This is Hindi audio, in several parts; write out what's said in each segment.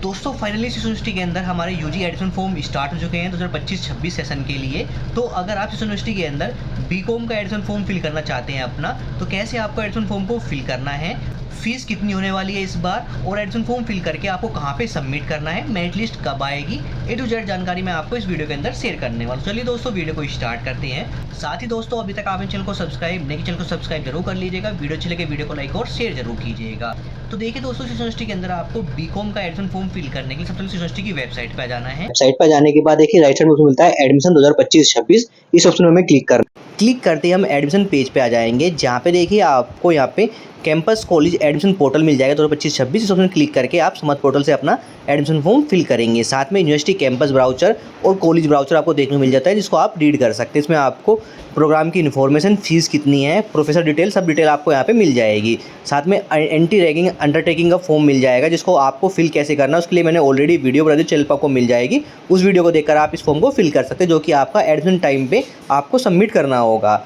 दोस्तों फाइनली इस यूनिवर्सिटी के अंदर हमारे यूजी एडमिशन फॉर्म स्टार्ट हो चुके हैं 2025-26 सेशन के लिए। तो अगर आप इस यूनिवर्सिटी के अंदर बीकॉम का एडमिशन फॉर्म फिल करना चाहते हैं अपना, तो कैसे आपको एडमिशन फॉर्म को फिल करना है, फीस कितनी होने वाली है इस बार, और एडमिशन फॉर्म फिल करके आपको कहाँ पे सबमिट करना है, मेरिट लिस्ट कब आएगी, ए टू जेड जानकारी मैं आपको इस वीडियो के अंदर शेयर करने वाला हूँ। चलिए दोस्तों वीडियो को स्टार्ट करते हैं। साथ ही दोस्तों अभी तक आपने चैनल को सब्सक्राइब नहीं, चैनल को सब्सक्राइब जरूर कर लीजिएगा, वीडियो अच्छी लगे वीडियो को लाइक और शेयर जरूर कीजिएगा। तो देखिए दोस्तों इस यूनिवर्सिटी के अंदर आपको बीकॉम का एडमिशन फॉर्म फिल करने के लिए सबसे पहले यूनिवर्सिटी की वेबसाइट पे जाना है। वेबसाइट पर जाने के बाद देखिए राइट साइड में उसमें मिलता है एडमिशन 2025-26, इस ऑप्शन में हमें क्लिक करते ही हम एडमिशन पेज पे आ जाएंगे, जहाँ पे देखिए आपको यहाँ पे कैंपस कॉलेज एडमिशन पोर्टल मिल जाएगा 2025-26। इस ऑप्शन क्लिक करके आप समर्थ पोर्टल से अपना एडमिशन फॉर्म फिल करेंगे। साथ में यूनिवर्सिटी कैंपस ब्राउचर और कॉलेज ब्राउचर आपको देखने को मिल जाता है, जिसको आप रीड कर सकते हैं। इसमें आपको प्रोग्राम की इन्फॉर्मेशन, फीस कितनी है, प्रोफेसर डिटेल, सब डिटेल आपको यहाँ पे मिल जाएगी। साथ में एंटी रैगिंग अंडरटेकिंग का फॉर्म मिल जाएगा, जिसको आपको फिल कैसे करना है उसके लिए मैंने ऑलरेडी वीडियो बना दी, चैनल पर आपको मिल जाएगी। उस वीडियो को देखकर आप इस फॉर्म को फिल कर सकते हैं, जो कि आपका एडमिशन टाइम पे आपको सबमिट करना होगा।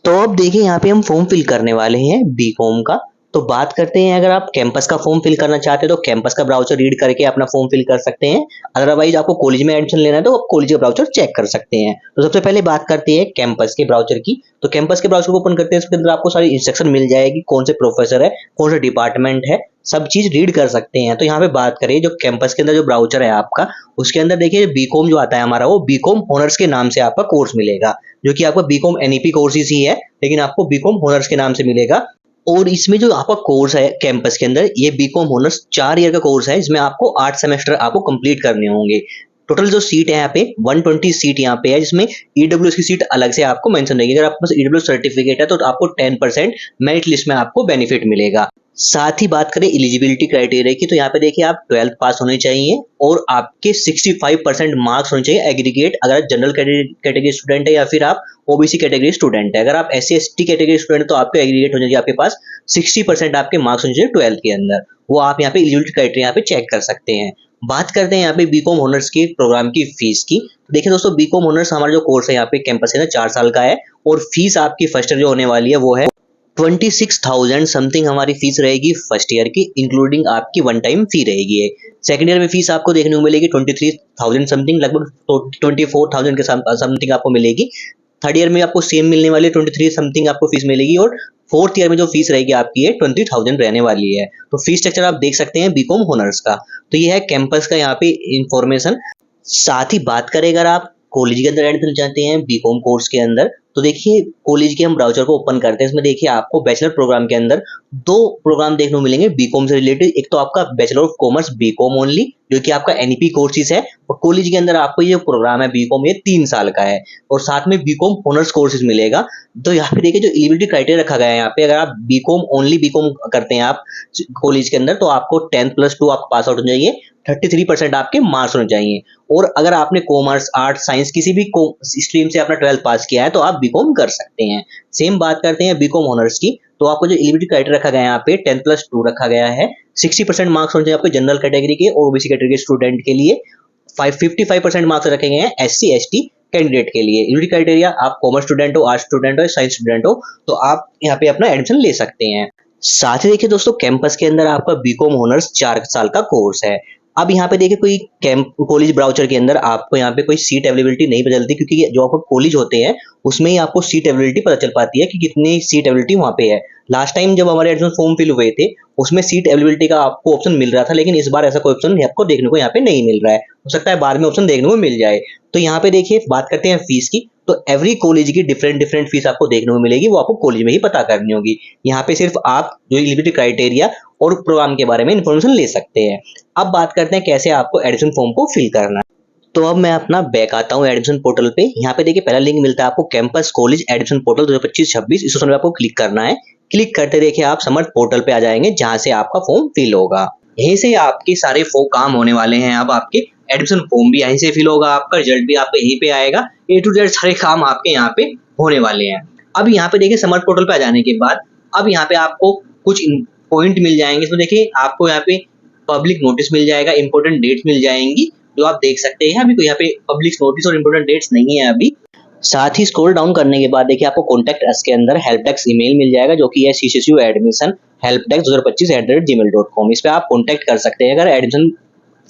तो अब देखिए यहाँ पे हम फॉर्म फिल करने वाले हैं बीकॉम का। तो बात करते हैं, अगर आप कैंपस का फॉर्म फिल करना चाहते हैं तो कैंपस का ब्राउचर रीड करके अपना फॉर्म फिल कर सकते हैं। अदरवाइज आपको कॉलेज में एडमिशन लेना है तो आप कॉलेज का ब्राउचर चेक कर सकते हैं। तो सबसे पहले बात करते हैं कैंपस के ब्राउचर की। तो कैंपस के ब्राउचर को ओपन करते हैं, इसके अंदर आपको सारी इंस्ट्रक्शन मिल जाएगी, कौन से प्रोफेसर है, कौन सा डिपार्टमेंट है, सब चीज रीड कर सकते हैं। तो यहाँ पे बात करें जो कैंपस के अंदर जो ब्राउचर है आपका, उसके अंदर देखिए बीकॉम जो आता है हमारा, वो बीकॉम ऑनर्स के नाम से आपका कोर्स मिलेगा, जो कि आपका बीकॉम एनईपी कोर्सेज ही है, लेकिन आपको बीकॉम ऑनर्स के नाम से मिलेगा। और इसमें जो आपका कोर्स है कैंपस के अंदर, ये बीकॉम ऑनर्स 4 ईयर का कोर्स है, इसमें आपको 8 सेमेस्टर आपको कंप्लीट करने होंगे। टोटल जो सीट है यहाँ पे 120 सीट यहाँ पे है, जिसमें ईडब्ल्यूएस की सीट अलग से आपको मेंशन रहेगी। अगर आपके पास ईडब्ल्यूएस सर्टिफिकेट है तो आपको 10% मेरिट लिस्ट में आपको बेनिफिट मिलेगा। साथ ही बात करें एलिजिबिलिटी क्राइटेरिया की, तो यहाँ पे देखिए आप 12th पास होने चाहिए और आपके 65% मार्क्स होने चाहिए एग्रीगेट, अगर आप जनरल कैटेगरी स्टूडेंट है या फिर आप ओबीसी कैटेगरी स्टूडेंट है। अगर आप एससी एसटी कैटेगरी स्टूडेंट तो आपके एग्रीगेट होने चाहिए आपके पास 60% आपके मार्क्स होने चाहिए 12th के अंदर। वो आप यहाँ पे एलिजिबिलिटी क्राइटेरिया यहाँ पे चेक कर सकते हैं। बात करते हैं यहाँ पे बीकॉम ऑनर्स के प्रोग्राम की फीस की। देखिए दोस्तों बीकॉम ऑनर्स हमारा जो कोर्स है यहाँ पे कैंपस है ना 4 साल का है, और फीस आपकी फर्स्ट ईयर जो होने वाली है वो है 26,000 समथिंग हमारी फीस रहेगी फर्स्ट ईयर की, इंक्लूडिंग आपकी वन टाइम फी रहेगी। सेकंड ईयर में फीस आपको देखने को मिलेगी 23,000 समथिंग, लगभग 24,000 के समथिंग आपको मिलेगी। थर्ड ईयर में आपको सेम मिलने वाली 23 समथिंग आपको फीस मिलेगी, और फोर्थ ईयर में जो फीस रहेगी आपकी है 20,000 रहने वाली है। तो फीस स्ट्रक्चर आप देख सकते हैं बीकॉम ऑनर्स का। तो ये है कैंपस का यहाँ पे इंफॉर्मेशन। साथ ही बात करें अगर आप कॉलेज के अंदर एडमिशन चाहते हैं बीकॉम कोर्स के अंदर, तो देखिए कॉलेज के हम ब्राउचर को ओपन करते हैं। इसमें देखिए आपको बैचलर प्रोग्राम के अंदर 2 प्रोग्राम देखने को मिलेंगे बीकॉम से रिलेटेड। एक तो आपका bachelor of commerce BCom only, जो कि आपका एनईपी कोर्सेज है, और कॉलेज के अंदर आपको ये प्रोग्राम है बीकॉम, ये 3 साल का है, और साथ में बीकॉम ऑनर्स कोर्सेज मिलेगा। तो यहाँ पे देखिए जो एलिजिबिलिटी क्राइटेरिया रखा गया है यहाँ पे, अगर आप बीकॉम ओनली बीकॉम करते हैं आप कॉलेज के अंदर, तो आपको 10+2 आपको पास आउट होना चाहिए, 33% आपके मार्क्स होने चाहिए। और अगर आपने कॉमर्स, आर्ट, साइंस किसी भी स्ट्रीम से अपना 12th पास किया है तो आप बीकॉम कर सकते हैं। सेम बात करते हैं बीकॉम ऑनर्स की, तो आपको जो एलिजिबिलिटी क्राइटेरिया रखा गया है यहाँ पे 10+2 रखा गया है। 60% मार्क्स होने चाहिए आपके जनरल कैटेगरी के और ओबीसी कैटेगरी स्टूडेंट के लिए। 55% मार्क्स रखे गए हैं एससी एसटी कैंडिडेट के लिए। एलिजिबिलिटी क्राइटेरिया, आप कॉमर्स स्टूडेंट हो, आर्ट्स स्टूडेंट हो, साइंस स्टूडेंट हो, तो आप यहाँ पे अपना एडमिशन ले सकते हैं। साथ ही देखिए दोस्तों कैंपस के अंदर आपका बीकॉम ऑनर्स 4 साल का कोर्स है। अब यहाँ पे देखिए कोई कॉलेज ब्राउचर के अंदर आपको यहाँ पे कोई सीट अवेलेबिलिटी नहीं पता चलती, क्योंकि जो आपको कॉलेज होते हैं उसमें ही आपको सीट अवेलेबिलिटी पता चल पाती है कि कितनी सीट अवेलेबिलिटी वहाँ पे है। लास्ट टाइम जब हमारे एडमिशन फॉर्म फिल हुए थे उसमें सीट अवेलेबिलिटी का आपको ऑप्शन मिल रहा था, लेकिन इस बार ऐसा कोई ऑप्शन आपको देखने को यहाँ पे नहीं मिल रहा है। हो सकता है बाद में ऑप्शन देखने को मिल जाए। तो यहाँ पे देखिए बात करते हैं फीस की, तो एवरी कॉलेज की डिफरेंट फीस आपको देखने को मिलेगी, वो आपको कॉलेज में ही पता करनी होगी। यहाँ पे सिर्फ आप जो एलिजिबिलिटी क्राइटेरिया और प्रोग्राम के बारे में इंफॉर्मेशन ले सकते हैं। अब बात करते हैं कैसे आपको एडमिशन फॉर्म को फिल करना है। तो अब मैं अपना बैक आता हूँ एडमिशन पोर्टल पे। यहाँ पे देखिए पहला लिंक मिलता है आपको कैंपस कॉलेज एडमिशन पोर्टल 2025-26, इस ऑप्शन पे आपको क्लिक करना है। क्लिक करते देखिए आप समर्थ पोर्टल पे आ जाएंगे, जहां से आपका फॉर्म फिल होगा। यहीं से आपके सारे काम होने वाले हैं। अब आपके एडमिशन फॉर्म भी यहीं से फिल होगा, आपका रिजल्ट भी आपको यहीं पे आएगा, ए टू जेड सारे काम आपके यहाँ पे होने वाले हैं। अब यहाँ पे देखिए समर्थ पोर्टल पे आ जाने के बाद अब यहाँ पे आपको कुछ पॉइंट मिल जाएंगे। इसमें देखिए आपको यहाँ पे पब्लिक नोटिस मिल जाएगा, इंपॉर्टेंट डेट्स मिल जाएंगी, जो आप देख सकते हैं। अभी कोई यहाँ पे पब्लिक नोटिस और इंपॉर्टेंट डेट्स नहीं है अभी। साथ ही स्क्रॉल डाउन करने के बाद देखिए आपको कॉन्टैक्ट अस के अंदर हेल्प डेस्क ईमेल मिल जाएगा, जो कि है CCSU admission helpdesk2025@gmail.com। इस पे आप कॉन्टैक्ट कर सकते हैं अगर एडमिशन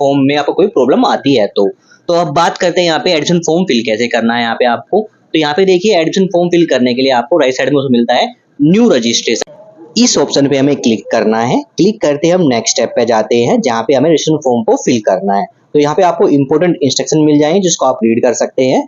फॉर्म में आपको कोई प्रॉब्लम आती है तो अब बात करते हैं यहाँ पे एडमिशन फॉर्म फिल कैसे करना है यहाँ पे आपको। तो यहाँ पे देखिए एडमिशन फॉर्म फिल करने के लिए आपको राइट साइड में उसमें मिलता है न्यू रजिस्ट्रेशन, इस ऑप्शन पे हमें क्लिक करना है। क्लिक करते ही हम नेक्स्ट स्टेप पे जाते हैं जहाँ पे हमें रजिस्ट्रेशन फॉर्म को फिल करना है। तो यहाँ पे आपको इंपॉर्टेंट इंस्ट्रक्शन मिल जाएंगे जिसको आप रीड कर सकते हैं।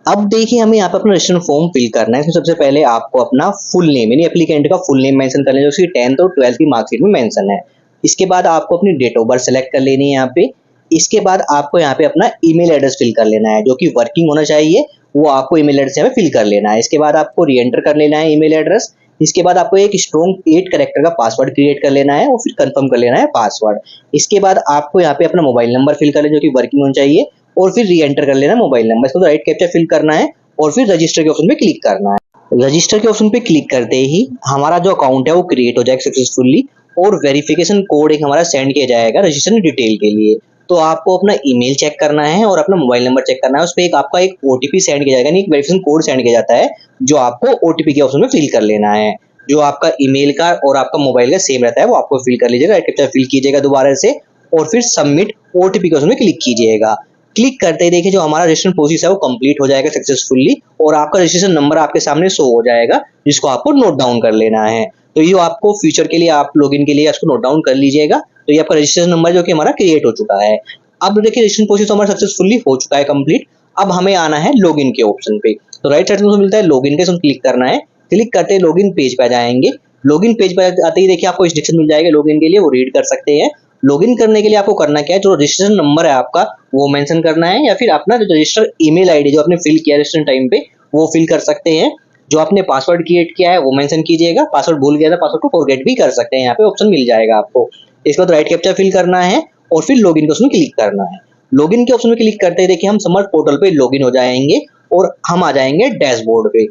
अब देखिए हमें यहाँ पे अपना रजिस्ट्रेशन फॉर्म फिल करना है। इसमें सबसे पहले आपको अपना फुल नेम यानी एप्लीकेंट का फुल नेम मेंशन करना है जो उसकी 10th और 12th की मार्कशीट में मेंशन है। इसके बाद आपको अपनी डेट ऑफ बर्थ सेलेक्ट कर लेनी है यहाँ पे। इसके बाद आपको यहाँ पे अपना ईमेल एड्रेस फिल कर लेना है जो कि वर्किंग होना चाहिए, वो आपको ईमेल एड्रेस यहाँ पे फिल कर लेना है। इसके बाद आपको री एंटर कर लेना है ईमेल एड्रेस। इसके बाद आपको एक स्ट्रॉन्ग 8 कैरेक्टर का पासवर्ड क्रिएट कर लेना है और फिर कंफर्म कर लेना है पासवर्ड। इसके बाद आपको यहाँ पे अपना मोबाइल नंबर फिल कर लेना जो कि वर्किंग होना चाहिए और फिर री एंटर कर लेना मोबाइल नंबर। इसको राइट कैप्चा फिल करना है और फिर रजिस्टर के ऑप्शन पे क्लिक करना है। रजिस्टर के ऑप्शन पे क्लिक करते ही हमारा जो अकाउंट है वो क्रिएट हो जाएगा सक्सेसफुली और वेरिफिकेशन कोड एक हमारा सेंड किया जाएगा रजिस्ट्रेशन डिटेल के लिए। तो आपको अपना ईमेल चेक करना है और अपना मोबाइल नंबर चेक करना है। उस पर एक आपका एक ओटीपी सेंड किया जाएगा, एक वेरिफिकेशन कोड सेंड किया जाता है जो आपको ओटीपी के ऑप्शन में फिल कर लेना है। जो आपका ईमेल का और आपका मोबाइल का सेम रहता है वो आपको फिल कर लीजिएगा, कैप्चा फिल कीजिएगा दोबारा से और फिर सबमिट ओटीपी के ऑप्शन में क्लिक कीजिएगा। क्लिक करते ही देखिए जो हमारा रजिस्ट्रेशन प्रोसेस है वो कंप्लीट हो जाएगा सक्सेसफुली और आपका रजिस्ट्रेशन नंबर आपके सामने शो हो जाएगा जिसको आपको नोट डाउन कर लेना है। तो ये आपको फ्यूचर के लिए आप लॉगिन के लिए इसको नोट डाउन कर लीजिएगा। तो ये आपका रजिस्ट्रेशन नंबर जो कि हमारा क्रिएट हो चुका है। अब देखिए रजिस्ट्रेशन प्रोसेस हमारा सक्सेसफुली हो चुका है कंप्लीट। अब हमें आना है लॉगिन के ऑप्शन पे। तो राइट साइड में मिलता है लॉगिन के, इसमें क्लिक करना है। क्लिक करते ही लॉगिन पेज पे आ जाएंगे। लॉगिन पेज पर आते ही देखिए आपको इंस्ट्रक्शन मिल जाएगा लॉगिन के लिए, वो रीड कर सकते हैं। लॉगिन करने के लिए आपको करना क्या है, जो रजिस्ट्रेशन नंबर है आपका वो मेंशन करना है या फिर अपना रजिस्टर ईमेल आईडी जो आपने फिल किया रजिस्ट्रेशन टाइम पे वो फिल कर सकते हैं। जो आपने पासवर्ड क्रिएट किया है वो मेंशन कीजिएगा। पासवर्ड भूल गया था, पासवर्ड को फॉरगेट भी कर सकते हैं, यहाँ पे ऑप्शन मिल जाएगा आपको। इसके बाद राइट कैप्चा फिल करना है और फिर लॉगिन के ऑप्शन में क्लिक करना है। लॉगिन के ऑप्शन में क्लिक करते ही देखिए हम समर्थ पोर्टल पे लॉगिन हो जाएंगे और हम आ जाएंगे डैशबोर्ड पे।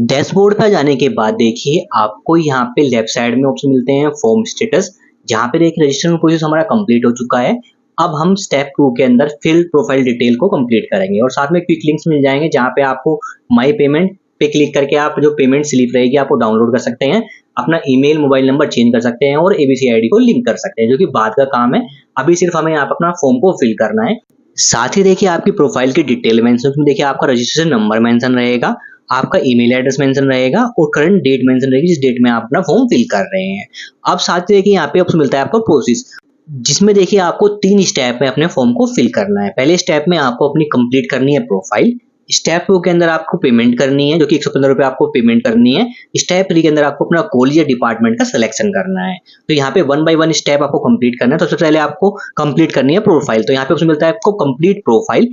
डैशबोर्ड पर जाने के बाद देखिए आपको यहाँ पे लेफ्ट साइड में ऑप्शन मिलते हैं फॉर्म स्टेटस, जहाँ पे देखिए रजिस्ट्रेशन प्रोसेस हमारा कंप्लीट हो चुका है। अब हम स्टेप 2 के अंदर फिल प्रोफाइल डिटेल को कंप्लीट करेंगे और साथ में क्विक लिंक्स मिल जाएंगे जहाँ पे आपको माई पेमेंट पे क्लिक करके आप जो पेमेंट स्लिप रहेगी आपको डाउनलोड कर सकते हैं, अपना ईमेल मोबाइल नंबर चेंज कर सकते हैं और एबीसी आईडी को लिंक कर सकते हैं, जो कि बाद का काम है। अभी सिर्फ हमें यहाँ पे अपना फॉर्म को फिल करना है। साथ ही देखिए आपकी प्रोफाइल की डिटेल मेंशन में देखिए आपका रजिस्ट्रेशन नंबर मेंशन रहेगा, आपका ईमेल एड्रेस मेंशन रहेगा और करंट डेट मेंशन रहेगी जिस डेट में आप अपना फॉर्म फिल कर रहे हैं। अब साथ ही देखिए यहाँ पे ऑप्शन मिलता है आपको प्रोसेस, जिसमें देखिए आपको 3 स्टेप में अपने फॉर्म को फिल करना है। पहले स्टेप में आपको अपनी कंप्लीट करनी है प्रोफाइल। स्टेप 2 के अंदर आपको पेमेंट करनी है जो कि 115 रुपये आपको पेमेंट करनी है। स्टेप 3 के अंदर आपको अपना कॉलेज या डिपार्टमेंट का सिलेक्शन करना है। तो यहाँ पे 1 बाय 1 स्टेप आपको कंप्लीट करना है। तो सबसे पहले आपको कंप्लीट करनी है प्रोफाइल। तो यहाँ पे ऑप्शन मिलता है आपको कंप्लीट प्रोफाइल,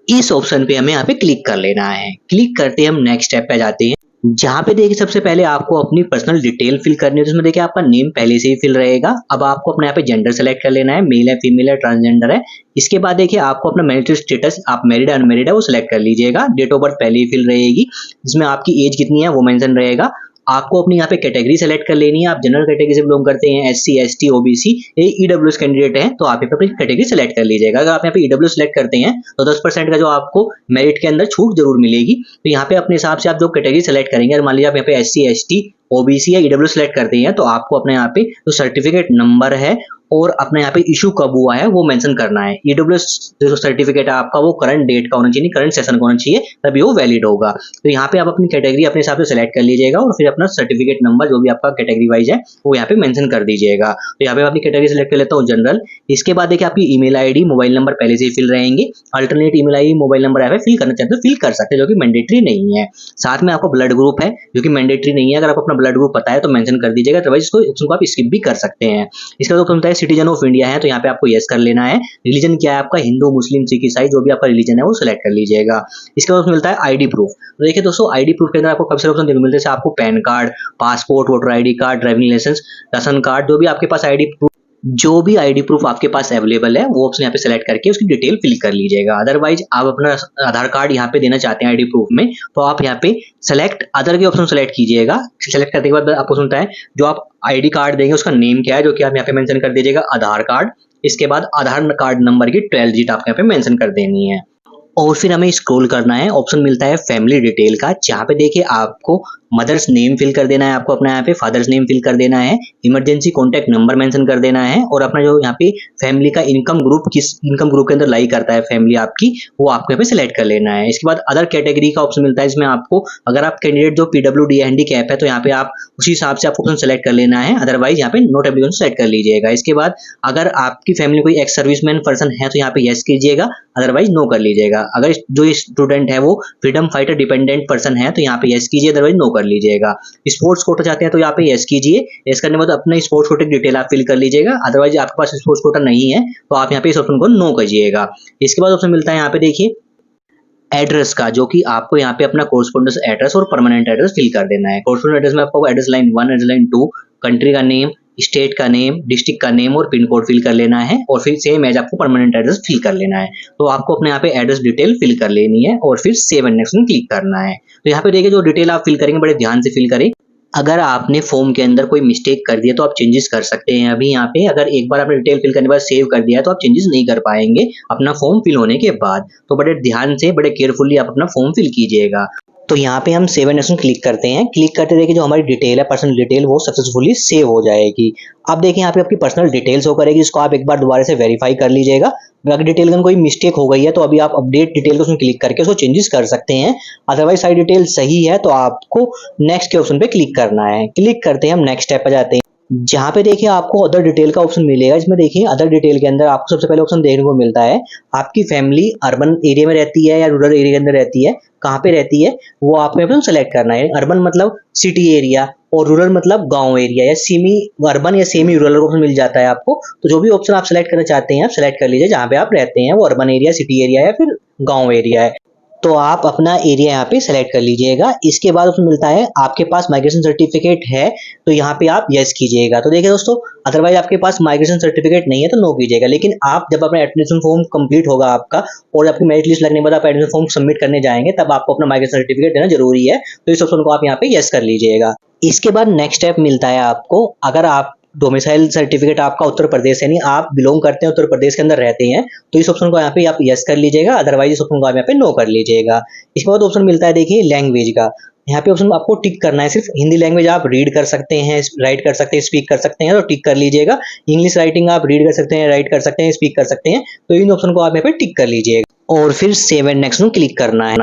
इस ऑप्शन पे हमें यहाँ पे क्लिक कर लेना है। क्लिक करते ही हम नेक्स्ट स्टेप पे जाते हैं जहाँ पे देखिए सबसे पहले आपको अपनी पर्सनल डिटेल फिल करनी है। जिसमें देखिए आपका नेम पहले से ही फिल रहेगा। अब आपको अपने यहाँ पे जेंडर सेलेक्ट कर लेना है, मेल है, फीमेल है, ट्रांसजेंडर है। इसके बाद देखिए आपको अपना मैरिटल स्टेटस, आप मैरिड है अनमैरिड है वो सिलेक्ट कर लीजिएगा। डेट ऑफ बर्थ पहले ही फिल रहेगी, जिसमें आपकी एज कितनी है वो मेंशन रहेगा। आपको अपनी यहाँ पे कैटेगरी सेलेक्ट कर लेनी है। आप जनरल कैटेगरी से बिलोंग करते हैं, एससी, एसटी, ओबीसी, ये ईडब्ल्यूएस कैंडिडेट है तो आप यहाँ पे अपनी कैटेगरी सेलेक्ट कर लीजिएगा। अगर आप यहाँ पे ईडब्ल्यूएस सेलेक्ट करते हैं तो 10% का जो आपको मेरिट के अंदर छूट जरूर मिलेगी। तो यहाँ पे अपने हिसाब से आप जो कैटेगरी सेलेक्ट करेंगे, मान लीजिए आप यहाँ पे एससी, एसटी, ओबीसी या ईडब्ल्यूएस सेलेक्ट करते हैं तो आपको अपने यहाँ पे जो सर्टिफिकेट नंबर है और अपने यहाँ पे इशू कब हुआ है वो मेंशन करना है। ईडब्ल्यूएस जो सर्टिफिकेट है आपका वो करंट डेट का होना चाहिए, करंट सेशन का होना चाहिए, तभी वो वैलिड होगा। तो यहाँ पे आप अपनी कैटेगरी अपने हिसाब से सेलेक्ट कर लीजिएगा और फिर अपना सर्टिफिकेट नंबर जो भी आपका कैटेगरी वाइज है वो यहाँ पे मेंशन कर दीजिएगा। तो यहाँ पे अपनी कैटेगरी सेलेक्ट कर लेता हूँ जनरल। इसके बाद देखिए आपकी ईमेल आईडी, मोबाइल नंबर पहले से ही फिल रहेंगे। Alternate email ID, mobile number यहाँ पे फिल करना चाहते हो फिल कर सकते हैं, जो कि मैंडेटरी नहीं है। साथ में आपका ब्लड ग्रुप है जो कि मैंडेटरी नहीं है। अगर आपको अपना ब्लड ग्रुप पता है तो मेंशन कर दीजिएगा, अदरवाइज इसको आप स्किप भी कर सकते हैं। इसका तो होता है सिटीजन ऑफ इंडिया है तो यहाँ पे आपको यस कर लेना है। रिलीजन क्या है आपका, हिंदू, मुस्लिम, सिख, ईसाई, जो भी आपका रिलीजन है वो सिलेक्ट कर लीजिएगा। इसके बाद मिलता है आईडी प्रूफ। तो देखिए दोस्तों आईडी प्रूफ के अंदर आपको काफी सारे ऑप्शन देखने मिलते हैं। आपको PAN card, passport, voter ID card, driving licence, ration card, जो भी आपके पास आईडी प्रूफ आपके पास अवेलेबल है वो ऑप्शन यहाँ पे सेलेक्ट करके उसकी डिटेल फिल कर लीजिएगा। अदरवाइज आप अपना आधार कार्ड यहाँ पे देना चाहते हैं आईडी प्रूफ में तो आप यहाँ पे सेलेक्ट अदर के ऑप्शन सेलेक्ट कीजिएगा। सेलेक्ट करने के बाद आपको सुनता है जो आप आईडी कार्ड देंगे उसका नेम क्या है, जो कि आप यहाँ पे मेंशन कर दीजिएगा आधार कार्ड। इसके बाद आधार कार्ड नंबर की 12 डिजिट आप यहाँ पे मेंशन कर देनी है और फिर हमें स्क्रॉल करना है। ऑप्शन मिलता है फैमिली डिटेल का, जहाँ पे देखिए आपको मदर्स नेम फिल कर देना है आपको अपना, यहाँ पे फादर्स नेम फिल कर देना है, इमरजेंसी कॉन्टैक्ट नंबर मेंशन कर देना है, और अपना जो यहाँ पे फैमिली का इनकम ग्रुप किस इनकम ग्रुप के अंदर लाई करता है फैमिली आपकी, वो आपको यहाँ पे सिलेक्ट कर लेना है। इसके बाद अदर कैटेगरी का ऑप्शन मिलता है, इसमें आपको अगर आप कैंडिडेट जो पीडब्ल्यूडी हैंडीकैप है तो यहाँ पे आप उसी हिसाब से आपको ऑप्शन सेलेक्ट कर लेना है, अदरवाइज यहाँ पे नोट एप्लीकेशन सेलेक्ट कर लीजिएगा। इसके बाद अगर आपकी फैमिली कोई एक्स सर्विसमैन पर्सन है तो यहाँ पे यस कीजिएगा, अदरवाइज नो कर लीजिएगा। अगर जो स्टूडेंट है वो फ्रीडम फाइटर डिपेंडेंट पर्सन है तो यहाँ पे यस कीजिए, अदरवाइज नो कर लीजिएगा। स्पोर्ट्स कोटा चाहते हैं तो यहाँ पे यस कीजिए, यस करने के बाद अपने स्पोर्ट्स कोटे की डिटेल आप फिल कर लीजिएगा, अदरवाइज आपके पास स्पोर्ट्स कोटा नहीं है तो आप यहाँ पे इस ऑप्शन को नो कीजिएगा। इसके बाद ऑप्शन मिलता है यहाँ पे देखिए एड्रेस का, जो कि आपको यहाँ पे अपना कोर्सपोंडेंस एड्रेस और परमानेंट एड्रेस फिल कर देना है। कोर्सपोंडेंस एड्रेस में आपको address line 1, address line 2, country का नेम, स्टेट का नेम, डिस्ट्रिक्ट का नेम और पिन कोड फिल कर लेना है, और फिर सेम एज आपको परमानेंट एड्रेस फिल कर लेना है। तो आपको अपने यहाँ पे एड्रेस डिटेल फिल कर लेनी है और फिर सेव एंड नेक्स्ट में क्लिक करना है। तो यहाँ पे देखिए जो डिटेल आप फिल करेंगे बड़े ध्यान से फिल करें। अगर आपने फॉर्म के अंदर कोई मिस्टेक कर दिया तो आप चेंजेस कर सकते हैं। अभी यहाँ पे अगर एक बार आपने डिटेल फिल करने के बाद सेव कर दिया है तो आप चेंजेस नहीं कर पाएंगे अपना फॉर्म फिल होने के बाद। तो बड़े ध्यान से बड़े केयरफुली आप अपना फॉर्म फिल कीजिएगा। तो यहाँ पे हम सेव एंड नेक्स्ट क्लिक करते हैं। क्लिक करते देखिए जो हमारी डिटेल है पर्सनल डिटेल वो सक्सेसफुली सेव हो जाएगी। अब देखिए यहाँ पे आपकी पर्सनल डिटेल्स शो करेगी, इसको आप एक बार दोबारा से वेरीफाई कर लीजिएगा। अगर डिटेल में कोई मिस्टेक हो गई है तो अभी आप अपडेट डिटेल को उसमें क्लिक करके उसको चेंजेस कर सकते हैं, अदरवाइज सारी डिटेल सही है तो आपको नेक्स्ट के ऑप्शन पे क्लिक करना है। क्लिक करते हैं हम नेक्स्ट स्टेप पर जाते हैं, जहाँ पे देखिए आपको अदर डिटेल का ऑप्शन मिलेगा। इसमें देखिए अदर डिटेल के अंदर आपको सबसे पहले ऑप्शन देखने को मिलता है आपकी फैमिली अर्बन एरिया में रहती है या रूरल एरिया के अंदर रहती है, कहाँ पे रहती है वो आपको ऑप्शन सेलेक्ट करना है। अर्बन मतलब सिटी एरिया और रूरल मतलब गांव एरिया या सेमी अर्बन या सेमी रूरल ऑप्शन मिल जाता है आपको। तो जो भी ऑप्शन आप सेलेक्ट करना चाहते हैं आप सेलेक्ट कर लीजिए, जहाँ पे आप रहते हैं वो अर्बन एरिया, सिटी एरिया या फिर गाँव एरिया है। तो आप अपना एरिया यहाँ पे सेलेक्ट कर लीजिएगा। इसके बाद उसमें मिलता है आपके पास माइग्रेशन सर्टिफिकेट है तो यहाँ पे आप यस कीजिएगा। तो देखिए दोस्तों, अदरवाइज आपके पास माइग्रेशन सर्टिफिकेट नहीं है तो नो कीजिएगा। लेकिन आप जब अपना एडमिशन फॉर्म कंप्लीट होगा आपका और आपकी मेरिट लिस्ट लगने के बाद आप एडमिशन फॉर्म सबमिट करने जाएंगे तब आपको अपना माइग्रेशन सर्टिफिकेट देना जरूरी है, तो इस ऑप्शन को आप यहाँ पे यस कर लीजिएगा। इसके बाद नेक्स्ट स्टेप मिलता है आपको, अगर आप डोमिसाइल सर्टिफिकेट आपका उत्तर प्रदेश यानी आप बिलोंग करते हैं उत्तर प्रदेश के अंदर रहते हैं तो इस ऑप्शन को यहाँ पे आप यस कर लीजिएगा, अदरवाइज इस ऑप्शन को आप यहाँ पे नो कर लीजिएगा। इसके बाद ऑप्शन मिलता है देखिए लैंग्वेज का, यहाँ पे ऑप्शन आपको टिक करना है। सिर्फ हिंदी लैंग्वेज आप रीड कर सकते हैं, राइट कर सकते हैं, स्पीक कर सकते हैं तो टिक कर लीजिएगा। इंग्लिश राइटिंग आप रीड कर सकते हैं, राइट कर सकते हैं, स्पीक कर सकते हैं, तो इन ऑप्शन को आप यहाँ पे टिक कर लीजिएगा और फिर सेव एंड नेक्स्ट में क्लिक करना है।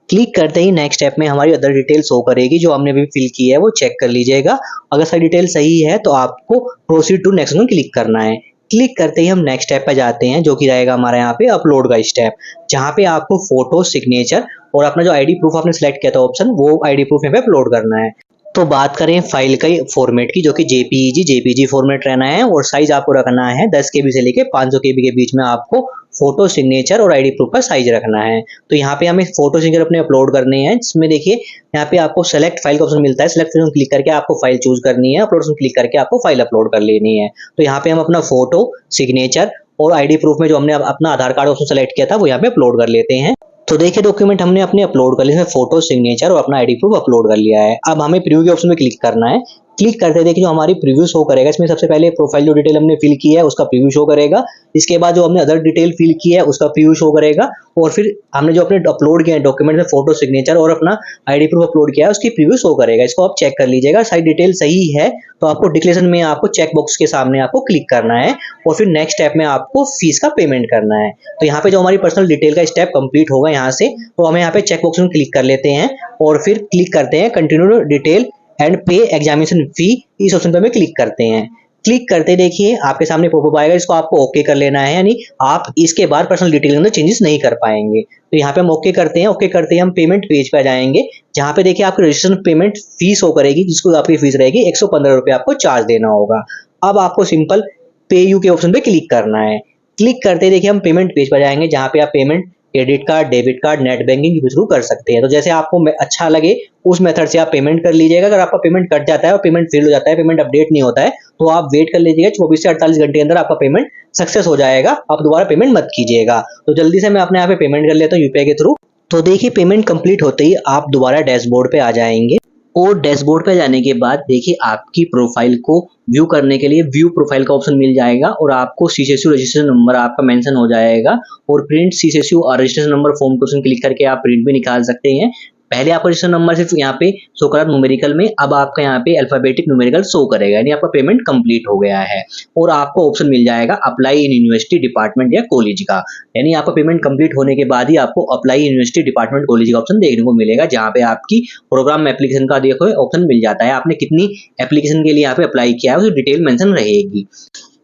क्लिक करते ही नेक्स्ट स्टेप में हमारी अदर डिटेल शो करेगी जो हमने अभी फिल की है, वो चेक कर लीजिएगा। अगर सारी डिटेल सही है तो आपको प्रोसीड टू नेक्स्ट में क्लिक करना है। क्लिक करते ही हम नेक्स्ट स्टेप पे जाते हैं जो कि रहेगा हमारा यहाँ पे अपलोड का स्टेप, जहाँ पे आपको फोटो, सिग्नेचर और अपना जो आईडी प्रूफ आपने सेलेक्ट किया था ऑप्शन, वो आईडी प्रूफ यहाँ पे अपलोड करना है। तो बात करें फाइल का फॉर्मेट की, जो कि जेपीजी फॉर्मेट रहना है और साइज आपको रखना है 10 KB से लेके 500 KB के बीच में आपको फोटो, सिग्नेचर और आईडी प्रूफ का साइज रखना है। तो यहाँ पे हमें फोटो सिग्नेचर अपने अपलोड करने हैं, जिसमें देखिए यहाँ पे आपको सेलेक्ट फाइल का ऑप्शन मिलता है। सेलेक्ट फाइल क्लिक करके आपको फाइल चूज करनी है, अपलोड क्लिक करके आपको फाइल अपलोड कर लेनी है। तो यहाँ पे हम अपना फोटो, सिग्नेचर और आईडी प्रूफ में जो हमने अपना आधार कार्ड ऑप्शन सेलेक्ट किया था वो यहाँ पे अपलोड कर लेते हैं। तो देखिए डॉक्यूमेंट हमने अपने अपलोड कर लिया, इसमें फोटो, सिग्नेचर और अपना आईडी प्रूफ अपलोड कर लिया है। अब हमें प्रीव्यू के ऑप्शन में क्लिक करना है। क्लिक करते देखिए जो हमारी प्रीव्यू शो करेगा, इसमें सबसे पहले प्रोफाइल जो डिटेल हमने फिल की है उसका प्रीव्यू शो करेगा। इसके बाद जो हमने अदर डिटेल फिल की है उसका प्रीव्यू शो करेगा और फिर हमने जो अपने अपलोड किया है डॉक्यूमेंट में फोटो, सिग्नेचर और अपना आईडी प्रूफ अपलोड किया है उसकी प्रीव्यू शो करेगा। इसको आप चेक कर लीजिएगा, सारी डिटेल सही है तो आपको डिक्लेरेशन में आपको चेक बॉक्स के सामने आपको क्लिक करना है और फिर नेक्स्ट स्टेप में आपको फीस का पेमेंट करना है। तो यहाँ पे जो हमारी पर्सनल डिटेल का स्टेप कंप्लीट होगा यहाँ से, तो हमें यहाँ पे चेक बॉक्स में क्लिक कर लेते हैं और फिर क्लिक करते हैं कंटिन्यू डिटेल एंड पे एग्जामिनेशन फी, इस ऑप्शन पे हमें क्लिक करते हैं। क्लिक करते देखिए आपके सामने पॉपअप आएगा, इसको आपको ओके कर लेना है, यानी आप इसके बाद पर्सनल डिटेल के अंदर चेंजेस नहीं कर पाएंगे। तो यहाँ पे हम ओके करते हैं। ओके करते ही हम पेमेंट पेज पे आ जाएंगे, जहाँ पे देखिए आपकी रजिस्ट्रेशन पेमेंट फीस हो करेगी, जिसको आपकी फीस रहेगी 115 रुपये आपको चार्ज देना होगा। अब आपको सिंपल पे यू के ऑप्शन पे क्लिक करना है। क्लिक करते देखिए हम पेमेंट पेज पर जाएंगे, जहाँ पे आप payment credit card, debit card, net banking के थ्रू कर सकते हैं। तो जैसे आपको अच्छा लगे उस मेथड से आप पेमेंट कर लीजिएगा। अगर आपका पेमेंट कट जाता है और पेमेंट फेल हो जाता है, पेमेंट अपडेट नहीं होता है, तो आप वेट कर लीजिएगा, 24 से 48 घंटे के अंदर आपका पेमेंट सक्सेस हो जाएगा। आप दोबारा पेमेंट मत कीजिएगा। तो जल्दी से मैं अपने यहाँ पे पेमेंट कर लेता हूँ यूपीआई के थ्रू। तो देखिए पेमेंट कंप्लीट होते ही आप दोबारा डैशबोर्ड पे आ जाएंगे और डैशबोर्ड पे जाने के बाद देखिए आपकी प्रोफाइल को व्यू करने के लिए व्यू प्रोफाइल का ऑप्शन मिल जाएगा और आपको सीसीएसयू रजिस्ट्रेशन नंबर आपका मेंशन हो जाएगा और print CCSU registration number form को क्लिक करके आप प्रिंट भी निकाल सकते हैं। पहले आपका रजिस्टर नंबर सिर्फ यहाँ पे शो करा न्यूमेरिकल में, अब आपका यहाँ पे अल्फाबेटिक न्यूमेरिकल शो करेगा, यानी आपका पेमेंट कंप्लीट हो गया है। और आपको ऑप्शन मिल जाएगा अप्लाई इन यूनिवर्सिटी डिपार्टमेंट या कॉलेज का, यानी आपका पेमेंट कंप्लीट होने के बाद ही आपको अप्लाई यूनिवर्सिटी डिपार्टमेंट कॉलेज का ऑप्शन देखने को मिलेगा, जहाँ पे आपकी प्रोग्राम एप्लीकेशन का देखो ऑप्शन मिल जाता है, आपने कितनी एप्लीकेशन के लिए यहाँ पे अप्लाई किया है उसकी डिटेल मेंशन रहेगी।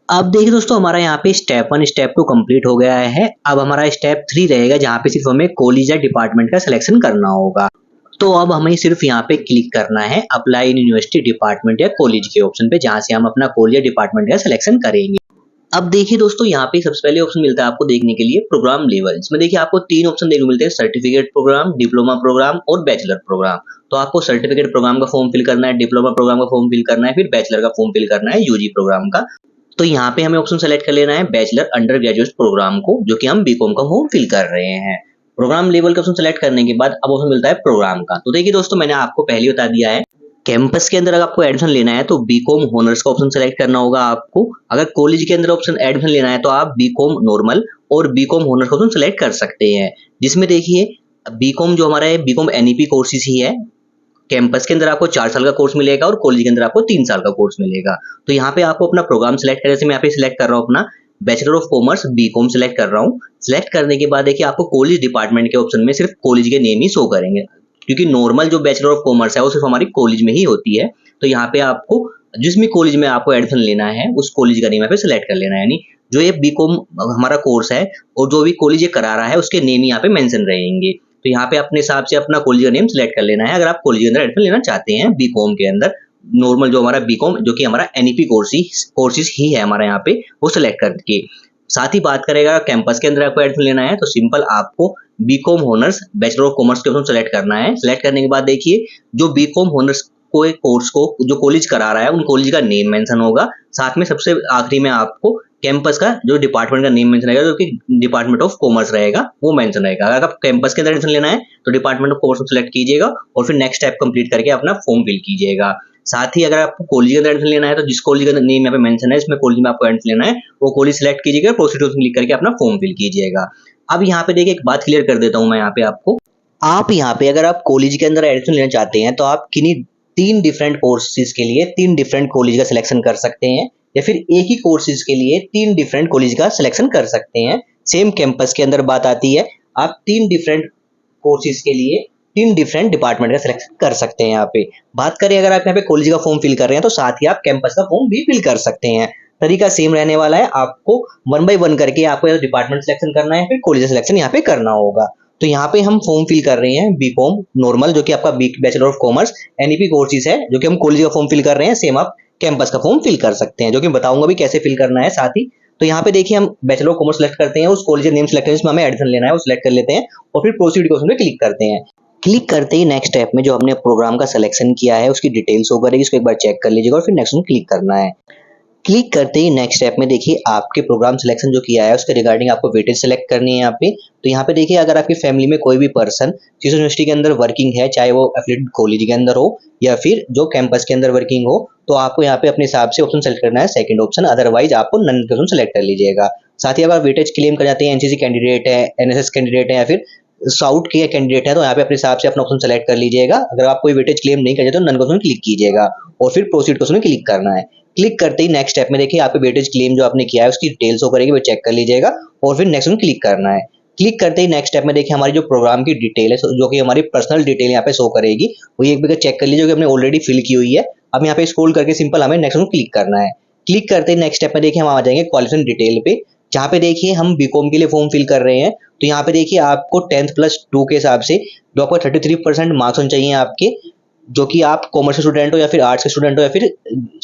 अब देखिए दोस्तों, हमारा यहाँ पे स्टेप 1 स्टेप 2 कंप्लीट हो गया है। अब हमारा स्टेप 3 रहेगा, जहाँ पे सिर्फ हमें कॉलेज या डिपार्टमेंट का सिलेक्शन करना होगा। तो अब हमें सिर्फ यहाँ पे क्लिक करना है अप्लाई इन यूनिवर्सिटी डिपार्टमेंट या कॉलेज के ऑप्शन पे, जहाँ से हम अपना कॉलेज या डिपार्टमेंट का सिलेक्शन करेंगे। अब देखिए दोस्तों, यहाँ पे सबसे पहले ऑप्शन मिलता है आपको देखने के लिए प्रोग्राम लेवल। इसमें देखिए आपको 3 ऑप्शन देखने को मिलते हैं, सर्टिफिकेट प्रोग्राम, डिप्लोमा प्रोग्राम और बैचलर प्रोग्राम। तो आपको सर्टिफिकेट प्रोग्राम का फॉर्म फिल करना है, डिप्लोमा प्रोग्राम का फॉर्म फिल करना है, फिर बैचलर का फॉर्म फिल करना है यूजी प्रोग्राम का। तो यहाँ पे हमें ऑप्शन सेलेक्ट कर लेना है बैचलर अंडर ग्रेजुएट प्रोग्राम को, जो कि हम बीकॉम का फॉर्म फिल कर रहे हैं। प्रोग्राम लेवल का ऑप्शन सेलेक्ट करने के बाद अब ऑप्शन मिलता है प्रोग्राम का। तो देखिए दोस्तों, मैंने आपको पहले बता दिया है, कैंपस के अंदर अगर आपको एडमिशन लेना है तो बीकॉम ऑनर्स का ऑप्शन सेलेक्ट करना होगा आपको। अगर कॉलेज के अंदर ऑप्शन एडमिशन लेना है तो आप बीकॉम नॉर्मल और बीकॉम ऑनर्स का ऑप्शन सेलेक्ट कर सकते हैं, जिसमें देखिए बीकॉम जो हमारा है बीकॉम एनईपी कोर्सेज ही है। कैंपस के अंदर आपको 4 साल का कोर्स मिलेगा और कॉलेज के अंदर आपको 3 साल का कोर्स मिलेगा। तो यहाँ पे आपको अपना प्रोग्राम सेलेक्ट करें, जैसे मैं यहाँ पे सिलेक्ट कर रहा हूँ अपना bachelor of commerce BCom select कर रहा हूँ। सिलेक्ट करने के बाद देखिए आपको कॉलेज डिपार्टमेंट के ऑप्शन में सिर्फ कॉलेज के नेम ही शो करेंगे, क्योंकि नॉर्मल जो बैचलर ऑफ कॉमर्स है वो सिर्फ हमारी कॉलेज में ही होती है। तो यहाँ पे आपको जिस भी कॉलेज में आपको एडमिशन लेना है उस कॉलेज का नेम यहाँ पे सिलेक्ट कर लेना है, यानी जो ये बीकॉम हमारा कोर्स है और जो भी कॉलेज ये करा रहा है उसके नेम यहाँ पे मेंशन रहेंगे। तो यहाँ पे अपने हिसाब से अपना कॉलेज का नेम सिलेक्ट कर लेना है, अगर आप कॉलेज के अंदर एडमिशन लेना चाहते हैं बीकॉम के अंदर। नॉर्मल जो हमारा बीकॉम जो कि हमारा एनईपी कोर्सेज ही है हमारा यहाँ पे, वो सिलेक्ट करके। साथ ही बात करेगा कैंपस के अंदर आपको एडमिशन लेना है तो सिंपल आपको BCom honours bachelor of commerce के ऑप्शन सेलेक्ट करना है। सिलेक्ट करने के बाद देखिए जो बीकॉम ऑनर्स कोई कोर्स को जो कॉलेज करा रहा है उन कॉलेज का नेम मेंशन होगा, साथ में सबसे आखिरी में आपको कैंपस का जो डिपार्टमेंट का नेम मेंशन रहेगा, जो कि डिपार्टमेंट ऑफ कॉमर्स रहेगा वो मेंशन रहेगा। अगर आप कैंपस के अंदर एडमिशन लेना है तो डिपार्टमेंट ऑफ कॉमर्स को सिलेक्ट कीजिएगा और फिर नेक्स्ट स्टेप कंप्लीट करके अपना फॉर्म फिल कीजिएगा। साथ ही अगर आपको कॉलेज के अंदर एडमिशन लेना है तो जिस कॉलेज का नेम यहाँ पे मेंशन है, इसमें कॉलेज में आपको एडमिशन लेना है वो कॉलेज सिलेक्ट कीजिएगा, प्रोसीड क्लिक करके अपना फॉर्म फिल कीजिएगा। अब यहाँ पे देखिए एक बात क्लियर कर देता हूँ मैं यहाँ पे आपको, आप यहाँ पे अगर आप कॉलेज के अंदर एडमिशन लेना चाहते हैं तो आप किन्हीं 3 डिफरेंट कोर्सेज के लिए 3 डिफरेंट कॉलेज का सिलेक्शन कर सकते हैं, या फिर एक ही कोर्सेज के लिए 3 डिफरेंट कॉलेज का सिलेक्शन कर सकते हैं। सेम कैंपस के अंदर बात आती है, आप 3 डिफरेंट कोर्सेज के लिए 3 डिफरेंट डिपार्टमेंट का सिलेक्शन कर सकते हैं। यहाँ पे बात करें अगर आप यहाँ पे कॉलेज का फॉर्म फिल कर रहे हैं तो साथ ही आप कैंपस का फॉर्म भी फिल कर सकते हैं। तरीका सेम रहने वाला है, आपको 1 बाय 1 करके आपको डिपार्टमेंट सिलेक्शन करना है, फिर कॉलेज सिलेक्शन यहाँ पे करना होगा। तो यहाँ पे हम फॉर्म फिल कर रहे हैं बीकॉम नॉर्मल, जो कि आपका bachelor of commerce NEP courses है, जो कि हम कॉलेज का फॉर्म फिल कर रहे हैं। सेम आप कैंपस का फॉर्म फिल कर सकते हैं, जो कि बताऊंगा भी कैसे फिल करना है साथ ही। तो यहाँ पे देखिए हम बैचलर ऑफ कॉमर्स सेलेक्ट करते हैं, उस कॉलेज का नेम सेलेक्ट करते हैं जिसमें हमें एडमिशन लेना है वो सिलेक्ट कर लेते हैं और फिर प्रोसीड के ऑप्शन पे क्लिक करते हैं। क्लिक करते ही नेक्स्ट स्टेप में जो हमने प्रोग्राम का सिलेक्शन किया है उसकी डिटेल्स शो करेगी, इसको एक बार चेक कर लीजिएगा और फिर नेक्स्ट में क्लिक करना है। क्लिक करते ही नेक्स्ट स्टेप में देखिए आपके प्रोग्राम सिलेक्शन जो किया है उसके रिगार्डिंग आपको वेटेज सेलेक्ट करनी है यहाँ पे। तो यहाँ पे देखिए अगर आपकी फैमिली में कोई भी पर्सन जिस यूनिवर्सिटी के अंदर वर्किंग है, चाहे वो एफिलिएटेड कॉलेज के अंदर हो या फिर जो कैंपस के अंदर वर्किंग हो, तो आपको यहाँ पे अपने हिसाब से ऑप्शन सेलेक्ट करना है सेकंड ऑप्शन, अदरवाइज आपको नन के ऑप्शन सेलेक्ट कर लीजिएगा। साथ ही अगर वेटेज क्लेम कर जाते हैं, एनसीसी कैंडिडेट है, एनएसएस कैंडिडेट है या फिर साउट के कैंडिडेट है, तो यहाँ पे अपने हिसाब से अपना ऑप्शन सेलेक्ट कर लीजिएगा। अगर आप कोई वेटेज क्लेम नहीं कर तो नन ऑप्शन क्लिक कीजिएगा और फिर प्रोसीड ऑप्शन में क्लिक करना है। क्लिक करते ही नेक्स्ट स्टेप में देखिए आपके वेटेज क्लेम जो आपने किया है उसकी डिटेल्स शो करेगी, वो चेक कर लीजिएगा और फिर नेक्स्ट में क्लिक करना है। क्लिक करते ही नेक्स्ट स्टेप में देखिए हमारी जो प्रोग्राम की डिटेल है, जो कि हमारी पर्सनल डिटेल यहाँ पे शो करेगी, वो एक बार चेक कर लीजिए कि हमने ऑलरेडी फिल की हुई है। अब यहाँ पे स्क्रॉल करके सिंपल हमें नेक्स्ट में क्लिक करना है। क्लिक करते ही नेक्स्ट स्टेप में देखिए हम आ जाएंगे क्वालिफिकेशन डिटेल पे, जहाँ पे देखिए हम बीकॉम के लिए फॉर्म फिल कर रहे हैं। तो यहाँ पे देखिए आपको 10th + 2 के हिसाब से जो आपको 33% मार्क्स होने चाहिए आपके, जो कि आप कॉमर्स के स्टूडेंट हो या फिर आर्ट्स के स्टूडेंट हो या फिर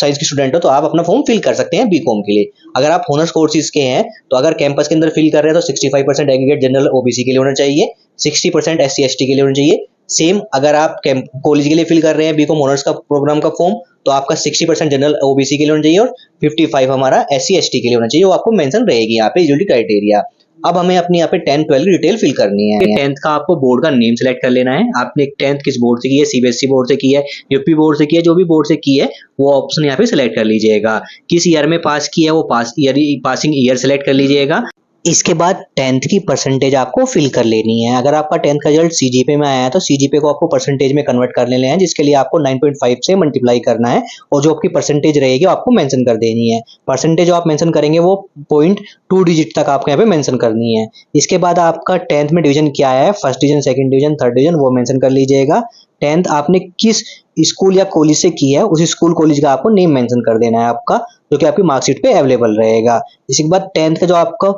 साइंस के स्टूडेंट हो, तो आप अपना फॉर्म फिल कर सकते हैं बीकॉम के लिए। अगर आप ऑनर्स कोर्सेज के हैं तो अगर कैंपस के अंदर फिल कर रहे हैं तो 65% एग्रीगेट जनरल ओबीसी के लिए होना चाहिए, 60% SC ST के लिए होना चाहिए। सेम अगर आप कॉलेज के लिए फिल कर रहे हैं बीकॉम ऑनर्स का प्रोग्राम का फॉर्म, तो आपका 60% जनरल ओबीसी के लिए होना चाहिए और 55 हमारा SC ST के लिए होना चाहिए, वो आपको मेंशन रहेगी यहाँ पे एलिजिबिलिटी क्राइटेरिया। अब हमें अपनी यहाँ पे 10th 12th की डिटेल फिल करनी है। 10th का आपको बोर्ड का नेम सेलेक्ट कर लेना है, आपने 10th किस बोर्ड से की है, सीबीएसई बोर्ड से की है, यूपी बोर्ड से की है, जो भी बोर्ड से की है वो ऑप्शन यहाँ पे सिलेक्ट कर लीजिएगा। किस ईयर में पास की है वो पासिंग ईयर सेलेक्ट कर लीजिएगा। इसके बाद 10th की परसेंटेज आपको फिल कर लेनी है। अगर आपका 10th का रिजल्ट सीजीपीए में आया है तो सीजीपीए को आपको परसेंटेज में कन्वर्ट कर लेना है, जिसके लिए आपको 9.5 से मल्टीप्लाई करना है और जो आपकी परसेंटेज रहेगी वो आपको मेंशन कर देनी है। परसेंटेज जो आप मेंशन करेंगे वो 0.2 डिजिट तक आपको यहाँ पे मेंशन करनी है। इसके बाद आपका 10th में डिवीजन क्या है, first division, second division, third division, वो मेंशन कर लीजिएगा। 10th आपने किस स्कूल या कॉलेज से की है उस स्कूल कॉलेज का आपको नेम मेंशन कर देना है आपका, जो कि आपकी मार्कशीट पे अवेलेबल रहेगा। इसके बाद 10th का जो आपका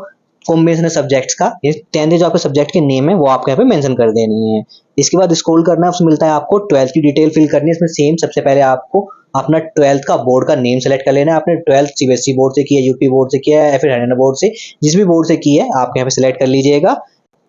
कॉम्बिनेशन है सब्जेक्ट्स का, ये 10th जो आपके सब्जेक्ट के नेम है वो आपको यहाँ पे मेंशन कर देनी है। इसके बाद स्क्रॉल करना है, उसमें मिलता है आपको 12th की डिटेल फिल करनी है। इसमें सेम सबसे पहले आपको अपना 12th का बोर्ड का नेम सेलेक्ट कर लेना है। आपने 12th सीबीएसई बोर्ड से किया, यूपी बोर्ड से किया है या फिर हरियाणा बोर्ड से, जिस भी बोर्ड से की है आप यहाँ पे सिलेक्ट कर लीजिएगा।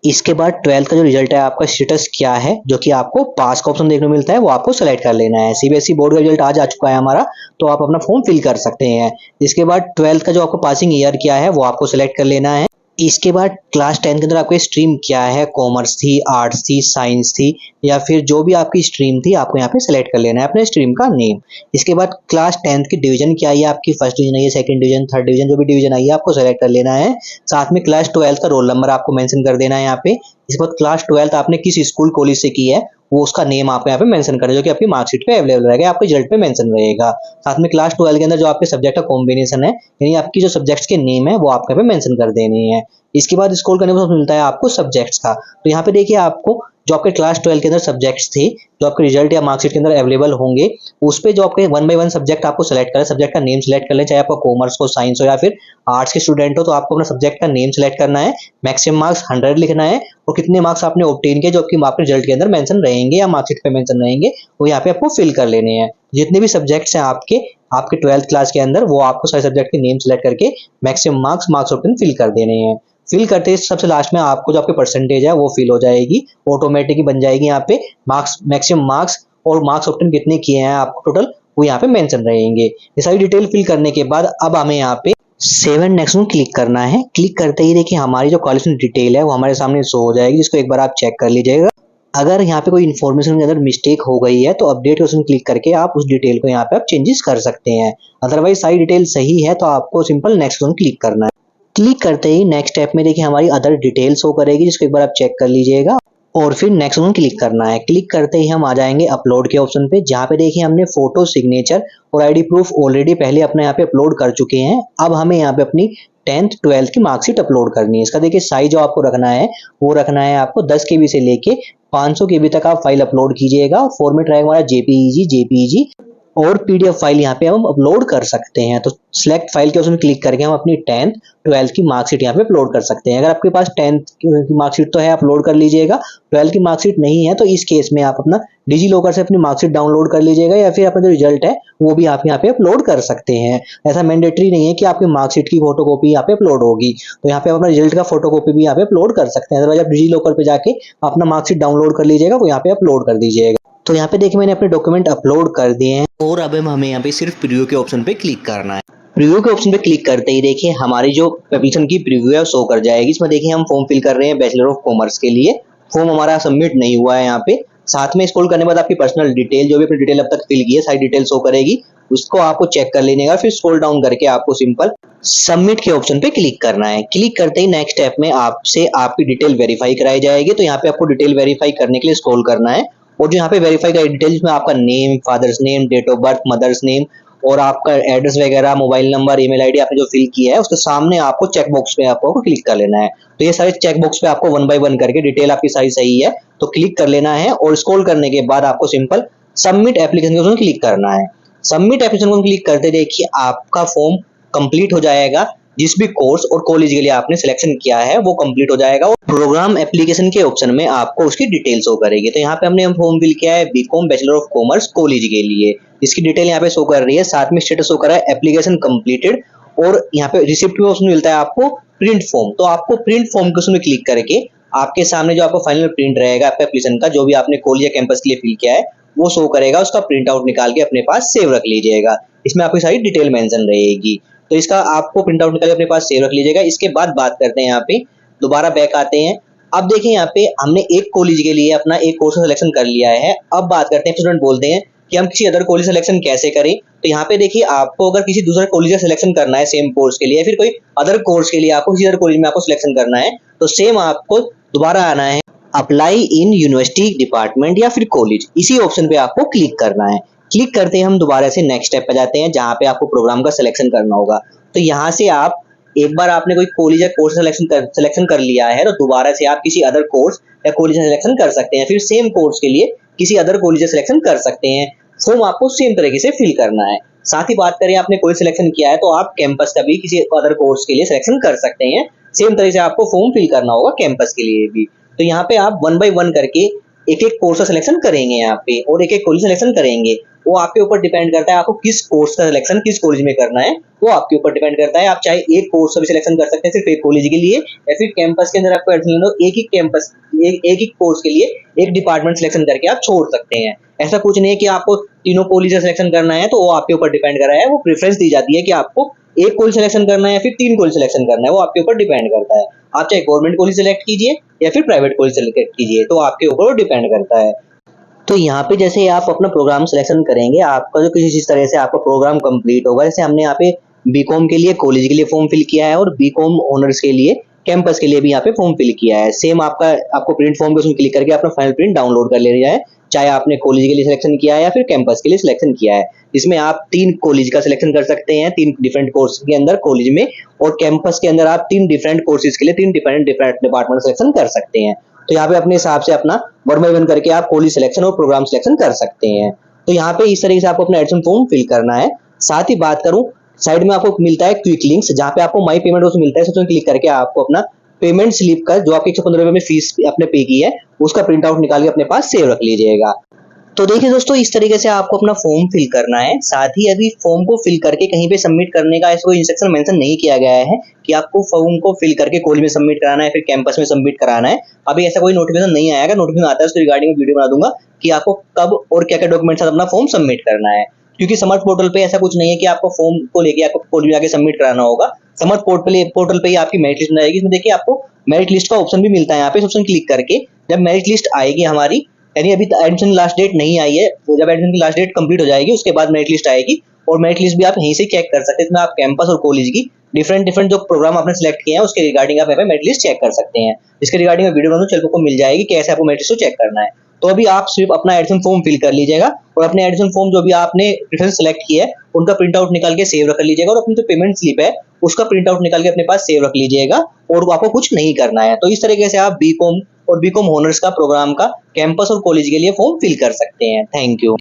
इसके बाद 12th का जो रिजल्ट है आपका स्टेटस क्या है, जो कि आपको पास का ऑप्शन देखने को मिलता है, वो आपको सेलेक्ट कर लेना है। सीबीएसई बोर्ड का रिजल्ट आज आ चुका है हमारा, तो आप अपना फॉर्म फिल कर सकते हैं। इसके बाद 12th का जो आपको पासिंग ईयर क्या है वो आपको सेलेक्ट कर लेना है। इसके बाद क्लास 10 के अंदर आपकी स्ट्रीम क्या है, कॉमर्स थी, आर्ट्स थी, साइंस थी या फिर जो भी आपकी स्ट्रीम थी, आपको यहाँ पे सेलेक्ट कर लेना है अपने स्ट्रीम का नेम। इसके बाद क्लास 10th की डिवीजन क्या है, आपकी फर्स्ट डिवीजन है, सेकंड डिवीजन, थर्ड डिवीजन, जो भी डिवीजन आई है आपको सेलेक्ट कर लेना है। साथ में क्लास 12th का रोल नंबर आपको मेंशन कर देना है यहाँ पे। इसके बाद क्लास 12th आपने किस स्कूल कॉलेज से की है वो उसका नेम आपको यहाँ पे मेंशन करें, जो कि आपकी मार्कशीट पे अवेलेबल रहेगा, आपके रिजल्ट पे मेंशन रहेगा। साथ में क्लास 12 के अंदर जो आपके सब्जेक्ट का कॉम्बिनेशन है, यानी आपकी जो सब्जेक्ट्स के नेम है वो आपको यहाँ पे मेंशन कर देनी है। इसके बाद स्क्रॉल करने पर मिलता है आपको सब्जेक्ट्स का, तो यहाँ पे देखिए आपको जो आपके क्लास 12 के अंदर सब्जेक्ट्स थे, जो आपके रिजल्ट या मार्कशीट के अंदर अवेलेबल होंगे, उस पे जो आपके 1 बाय 1 सब्जेक्ट आपको सेलेक्ट करें, सब्जेक्ट का नेम सेलेक्ट कर लें, चाहे आपका कॉमर्स हो, साइंस हो या फिर आर्ट्स के स्टूडेंट हो, तो आपको अपना सब्जेक्ट का नेम सेलेक्ट करना है, मैक्सिमम मार्क्स 100 लिखना है और कितने मार्क्स आपने ऑब्टेन किए जो आपकी आपके रिजल्ट के अंदर मेंशन रहेंगे या मार्कशीट पे मेंशन रहेंगे, वो यहाँ पे आपको फिल कर लेने हैं। जितने भी सब्जेक्ट्स हैं आपके आपके 12th क्लास के अंदर, वो आपको सारे सब्जेक्ट के नेम सेलेक्ट करके मैक्सिमम मार्क्स ऑप्शन फिल कर देने हैं। फिल करते ही सबसे लास्ट में आपको जो आपकी परसेंटेज है वो फिल हो जाएगी, ऑटोमेटिक ही बन जाएगी। यहाँ पे मार्क्स, मैक्सिमम मार्क्स और मार्क्स ऑप्शन कितने किए हैं आपको टोटल, वो यहाँ पे मेंशन रहेंगे। ये सारी डिटेल फिल करने के बाद अब हमें यहाँ पे 7 नेक्स्ट में क्लिक करना है। क्लिक करते ही देखिए हमारी जो क्वालिफिकेशन डिटेल है वो हमारे सामने शो हो जाएगी, जिसको एक बार आप चेक कर लीजिएगा। अगर यहाँ पे कोई इन्फॉर्मेशन के अंदर मिस्टेक हो गई है तो अपडेट ऑप्शन क्लिक करके आप उस डिटेल को यहाँ पे आप चेंजेस कर सकते हैं। अदरवाइज सारी डिटेल सही है तो आपको सिंपल नेक्स्ट ऑप्शन क्लिक करना है। क्लिक करते ही नेक्स्ट स्टेप में देखिए हमारी अदर डिटेल्स शो करेगी, जिसको एक बार आप चेक कर लीजिएगा और फिर नेक्स्ट ऑप्शन क्लिक करना है। क्लिक करते ही हम आ जाएंगे अपलोड के ऑप्शन पे, जहाँ पे देखिए हमने फोटो, सिग्नेचर और आईडी प्रूफ ऑलरेडी पहले अपने यहाँ पे अपलोड कर चुके हैं। अब हमें यहाँ पे अपनी 10th 12th की मार्कशीट अपलोड करनी है। इसका देखिए साइज जो आपको रखना है वो रखना है आपको 10 KB से लेके 500 KB तक आप फाइल अपलोड कीजिएगा। फॉर्मेट रहेगा हमारा जेपीईजी और पीडीएफ फाइल यहाँ पे हम अपलोड कर सकते हैं। तो सिलेक्ट फाइल के उसमें क्लिक करके हम अपनी 10th 12th की मार्कशीट यहाँ पे अपलोड कर सकते हैं। अगर आपके पास 10th की मार्कशीट तो है, अपलोड कर लीजिएगा। 12th की मार्कशीट नहीं है तो इस केस में आप अपना डिजी लॉकर से अपनी मार्कशीट डाउनलोड कर लीजिएगा या फिर अपना जो रिजल्ट है वो भी आप यहाँ पे अपलोड कर सकते हैं। ऐसा मैंडेटरी नहीं है कि आपकी मार्कशीट की फोटोकॉपी यहाँ पे अपलोड होगी, तो यहाँ पे अपना रिजल्ट का फोटोकॉपी भी यहाँ पे अपलोड कर सकते हैं। अदरवाइज आप डिजी लॉकर पे जाके अपना मार्कशीट डाउनलोड कर लीजिएगा, वो यहाँ पे अपलोड कर दीजिएगा। तो यहाँ पे देखिए मैंने अपने डॉक्यूमेंट अपलोड कर दिए हैं और अब हमें यहाँ पे सिर्फ प्रीव्यू के ऑप्शन पे क्लिक करना है। प्रीव्यू के ऑप्शन पे क्लिक करते ही देखिए हमारी जो एप्लीकेशन की प्रीव्यू है शो कर जाएगी। इसमें देखिए हम फॉर्म फिल कर रहे हैं बैचलर ऑफ कॉमर्स के लिए। फॉर्म हमारा सबमिट नहीं हुआ है यहाँ पे। साथ में स्क्रॉल करने के बाद आपकी पर्सनल डिटेल, जो भी अपनी डिटेल अब तक फिल की है, सारी डिटेल शो करेगी, उसको आपको चेक कर लेने का। फिर स्क्रॉल डाउन करके आपको सिंपल सबमिट के ऑप्शन पे क्लिक करना है। क्लिक करते ही नेक्स्ट स्टेप में आपसे आपकी डिटेल वेरीफाई कराई जाएगी। तो यहाँ पे आपको डिटेल वेरीफाई करने के लिए स्क्रॉल करना है और जो यहाँ पे वेरीफाई का डिटेल, इसमें आपका name, father's name, date of birth, mother's name और आपका एड्रेस वगैरह, मोबाइल नंबर, ईमेल आईडी आपने जो फिल किया है उसके सामने आपको चेक बॉक्स पे आपको क्लिक कर लेना है। तो ये सारे चेक बॉक्स पे आपको 1 बाय 1 करके डिटेल आपकी सारी सही है तो क्लिक कर लेना है और स्क्रॉल करने के बाद आपको सिंपल सबमिट एप्लीकेशन के ऑप्शन क्लिक करना है। सबमिट एप्लीकेशन को क्लिक करते देखिए आपका फॉर्म कंप्लीट हो जाएगा। जिस भी कोर्स और कॉलेज के लिए आपने सिलेक्शन किया है वो कंप्लीट हो जाएगा और प्रोग्राम एप्लीकेशन के ऑप्शन में आपको उसकी डिटेल्स शो करेगी। तो यहाँ पे हमने फॉर्म फिल किया है BCom bachelor of commerce college के लिए, इसकी डिटेल यहाँ पे शो कर रही है। साथ में स्टेटस शो कर रहा है एप्लीकेशन कंप्लीटेड और यहाँ पे रिसिप्ट भी ऑप्शन मिलता है आपको प्रिंट फॉर्म। तो आपको प्रिंट फॉर्म के उसमें क्लिक करके आपके सामने जो आपको फाइनल प्रिंट रहेगा आपका एप्लीकेशन का, जो भी आपने कॉलेज या कैंपस के लिए फिल किया है वो शो करेगा। उसका प्रिंट आउट निकाल के अपने पास सेव रख लीजिएगा। इसमें आपकी सारी डिटेल मेंशन रहेगी, तो इसका आपको प्रिंट आउट निकाल के अपने पास सेव रख लीजिएगा। इसके बाद बात करते हैं, यहाँ पे दोबारा बैक आते हैं। अब देखिए यहाँ पे हमने एक कॉलेज के लिए अपना एक कोर्स सिलेक्शन कर लिया है। अब बात करते हैं, स्टूडेंट बोलते हैं कि हम किसी अदर कॉलेज सिलेक्शन कैसे करें। तो यहाँ पे देखिए आपको अगर किसी दूसरे कॉलेज का सिलेक्शन करना है सेम कोर्स के लिए या फिर कोई अदर कोर्स के लिए आपको किसी अदर कॉलेज में आपको सिलेक्शन करना है, तो सेम आपको दोबारा आना है अप्लाई इन यूनिवर्सिटी डिपार्टमेंट या फिर कॉलेज, इसी ऑप्शन पे आपको क्लिक करना है। क्लिक करते ही हम दोबारा से नेक्स्ट स्टेप पे जाते हैं जहाँ पे आपको प्रोग्राम का सिलेक्शन करना होगा। तो यहाँ से आप एक बार आपने कोई कॉलेज या कोर्स सिलेक्शन कर लिया है तो दोबारा से आप किसी अदर कोर्स या कॉलेज सिलेक्शन कर सकते हैं, फिर सेम कोर्स के लिए किसी अदर कॉलेज सिलेक्शन कर सकते हैं। फॉर्म आपको सेम तरीके से फिल करना है। साथ ही बात करें आपने कोई सिलेक्शन किया है तो आप कैंपस का भी किसी अदर कोर्स के लिए सिलेक्शन कर सकते हैं। सेम तरीके से आपको फॉर्म फिल करना होगा कैंपस के लिए भी। तो यहाँ पे आप 1 बाय 1 करके एक एक कोर्स का सिलेक्शन करेंगे यहाँ पे और एक एक कॉलेज सिलेक्शन करेंगे। वो आपके ऊपर डिपेंड करता है आपको किस कोर्स का सिलेक्शन किस कॉलेज में करना है, वो आपके ऊपर डिपेंड करता है। आप चाहे एक कोर्स का भी सिलेक्शन कर सकते हैं सिर्फ एक कॉलेज के लिए, या फिर कैंपस के अंदर आपको एडमिशन लेना हो एक ही कैंपस एक ही कोर्स के लिए एक डिपार्टमेंट सिलेक्शन करके आप छोड़ सकते हैं। ऐसा कुछ नहीं है कि आपको तीनों कॉलेज सिलेक्शन करना है, तो वो आपके ऊपर डिपेंड कर रहा है। वो प्रेफरेंस दी जाती है कि आपको एक कॉलेज सिलेक्शन करना है या फिर 3 कॉलेज सिलेक्शन करना है, वो आपके ऊपर डिपेंड करता है। आप चाहे गवर्नमेंट कॉलेज सिलेक्ट कीजिए या फिर प्राइवेट कॉलेज सिलेक्ट कीजिए, तो आपके ऊपर वो डिपेंड करता है। तो यहाँ पे जैसे आप अपना प्रोग्राम सिलेक्शन करेंगे, आपका जो किसी चीज तरह से आपका प्रोग्राम कंप्लीट होगा। जैसे हमने यहाँ पे बीकॉम के लिए कॉलेज के लिए फॉर्म फिल किया है और बीकॉम ऑनर्स के लिए कैंपस के लिए भी यहाँ पे फॉर्म फिल किया है। सेम आपको प्रिंट फॉर्म पे उसमें क्लिक करके अपना फाइनल प्रिंट डाउनलोड कर लेना है, चाहे आपने कॉलेज के लिए सिलेक्शन किया है या फिर कैंपस के लिए सिलेक्शन किया है। इसमें आप 3 कॉलेज का सिलेक्शन कर सकते हैं 3 डिफरेंट कोर्स के अंदर कॉलेज में, और कैंपस के अंदर आप 3 डिफरेंट कोर्सेज के लिए 3 डिफरेंट डिपार्टमेंट सिलेक्शन कर सकते हैं। तो यहाँ पे अपने हिसाब से अपना 1 बाय 1 करके आप कॉलेज सिलेक्शन और प्रोग्राम सिलेक्शन कर सकते हैं। तो यहाँ पे इस तरीके से आपको अपना एडमिशन फॉर्म फिल करना है। साथ ही बात करूं, साइड में आपको मिलता है क्विक लिंक्स, जहाँ पे आपको माई पेमेंट उसमें मिलता है। उसमें क्लिक करके आपको अपना पेमेंट स्लिप का जो आपके 115 रुपए में फीस आपने पे की है उसका प्रिंट आउट निकाल के अपने पास सेव रख लीजिएगा। तो देखिए दोस्तों, इस तरीके से आपको अपना फॉर्म फिल करना है। साथ ही अभी फॉर्म को फिल करके कहीं पे सबमिट करने का ऐसा कोई इंस्ट्रक्शन मेंशन नहीं किया गया है कि आपको फॉर्म को फिल करके कॉलेज में सबमिट कराना है फिर कैंपस में सबमिट कराना है। अभी ऐसा कोई नोटिफिकेशन नहीं आया। अगर नोटिफिकेशन आता है उसके रिगार्डिंग वीडियो बना दूंगा कि आपको कब और क्या क्या डॉक्यूमेंट साथ अपना फॉर्म सबमिट करना है। क्योंकि समर्थ पोर्टल पे ऐसा कुछ नहीं है कि आपको फॉर्म को लेके आपको कॉलेज में आके सबमिट कराना होगा। समर्थ पोर्टल पे ही आपकी मेरिट लिस्ट आएगी। इसमें देखिए आपको मेरिट लिस्ट का ऑप्शन भी मिलता है। यहाँ पे इस ऑप्शन क्लिक करके जब मेरिट लिस्ट आएगी हमारी, यानी अभी एडमिशन लास्ट डेट नहीं आई है, तो जब एडमिशन की लास्ट डेट कंप्लीट हो जाएगी उसके बाद मेरिट लिस्ट आएगी, और मेरिट लिस्ट भी आप यहीं से चेक कर सकते हैं। इसमें आप कैंपस और कॉलेज की डिफरेंट जो प्रोग्राम आपने सिलेक्ट किए हैं उसके रिगार्डिंग आप यहाँ पे मेरिट लिस्ट चेक कर सकते हैं। इसके रिगार्डिंग वीडियो बना चैनल को मिल जाएगी कैसे आपको मेरिट लिस्ट को चेक करना है। तो अभी आप सिर्फ अपना एडमिशन फॉर्म फिल कर लीजिएगा और अपने एडमिशन फॉर्म जो भी आपने प्रेफरेंस सेलेक्ट किया है उनका प्रिंट आउट निकाल के सेव रख लीजिएगा, और अपनी जो पेमेंट स्लिप है उसका प्रिंट आउट निकाल के अपने पास सेव रख लीजिएगा, और आपको कुछ नहीं करना है। तो इस तरीके से आप बीकॉम और बीकॉम ऑनर्स का प्रोग्राम का कैंपस और कॉलेज के लिए फॉर्म फिल कर सकते हैं। Thank you.